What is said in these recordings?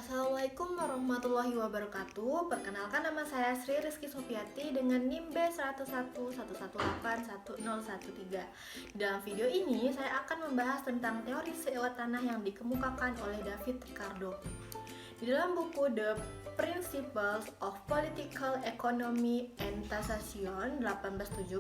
Assalamualaikum warahmatullahi wabarakatuh. Perkenalkan, nama saya Sri Rizky Sofiati dengan NIM B111181013. Dalam video ini saya akan membahas tentang teori sewa tanah yang dikemukakan oleh David Ricardo. Di dalam buku The Principles of Political Economy and Taxation 1817,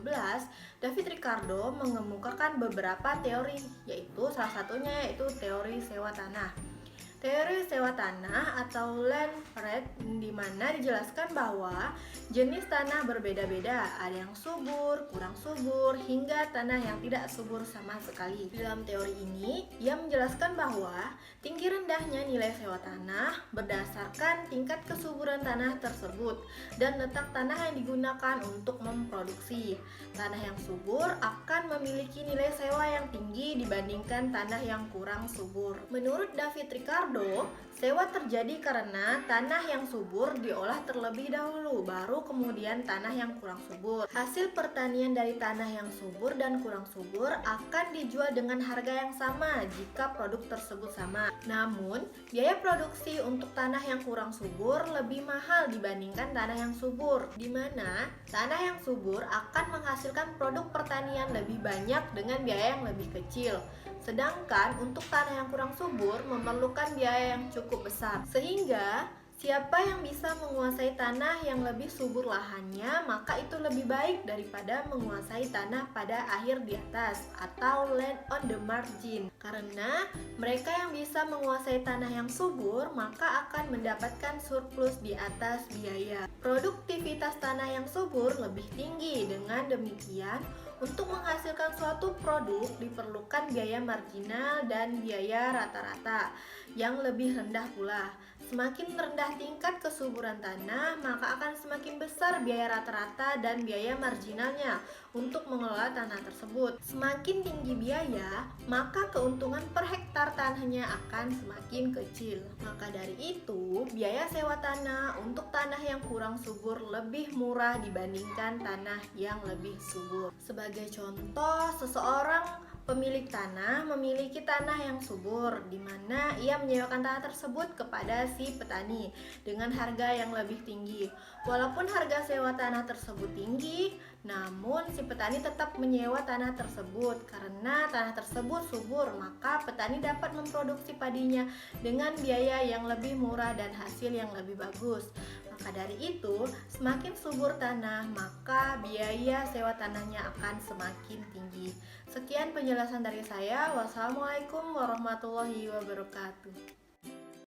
David Ricardo mengemukakan beberapa teori, yaitu salah satunya yaitu teori sewa tanah. Teori sewa tanah atau land rate, di mana dijelaskan bahwa jenis tanah berbeda-beda, ada yang subur, kurang subur, hingga tanah yang tidak subur sama sekali. Dalam teori ini, ia menjelaskan bahwa tinggi rendahnya nilai sewa tanah berdasarkan tingkat kesuburan tanah tersebut dan letak tanah yang digunakan untuk memproduksi. Tanah yang subur akan memiliki nilai sewa yang tinggi dibandingkan tanah yang kurang subur. Menurut David Ricardo, sewa terjadi karena tanah yang subur diolah terlebih dahulu, baru kemudian tanah yang kurang subur. Hasil pertanian dari tanah yang subur dan kurang subur akan dijual dengan harga yang sama jika produk tersebut sama. Namun, biaya produksi untuk tanah yang kurang subur lebih mahal dibandingkan tanah yang subur, di mana tanah yang subur akan menghasilkan produk pertanian lebih banyak dengan biaya yang lebih kecil. Sedangkan untuk tanah yang kurang subur memerlukan biaya yang cukup besar. Sehingga siapa yang bisa menguasai tanah yang lebih subur lahannya, maka itu lebih baik daripada menguasai tanah pada akhir di atas atau land on the margin. Karena mereka yang bisa menguasai tanah yang subur, maka akan mendapatkan surplus di atas biaya. Produktivitas tanah yang subur lebih tinggi. Dengan demikian, untuk menghasilkan suatu produk diperlukan biaya marginal dan biaya rata-rata yang lebih rendah pula. Semakin rendah tingkat kesuburan tanah, maka akan semakin besar biaya rata-rata dan biaya marginalnya untuk mengelola tanah tersebut. Semakin tinggi biaya, maka keuntungan per hektar tanahnya akan semakin kecil. Maka dari itu, biaya sewa tanah untuk tanah yang kurang subur lebih murah dibandingkan tanah yang lebih subur. Sebagai contoh, seseorang pemilik tanah memiliki tanah yang subur, di mana ia menyewakan tanah tersebut kepada si petani dengan harga yang lebih tinggi. Walaupun harga sewa tanah tersebut tinggi, namun si petani tetap menyewa tanah tersebut karena tanah tersebut subur, maka petani dapat memproduksi padinya dengan biaya yang lebih murah dan hasil yang lebih bagus. Maka dari itu, semakin subur tanah, maka biaya sewa tanahnya akan semakin tinggi. Sekian penjelasan dari saya. Wassalamualaikum warahmatullahi wabarakatuh.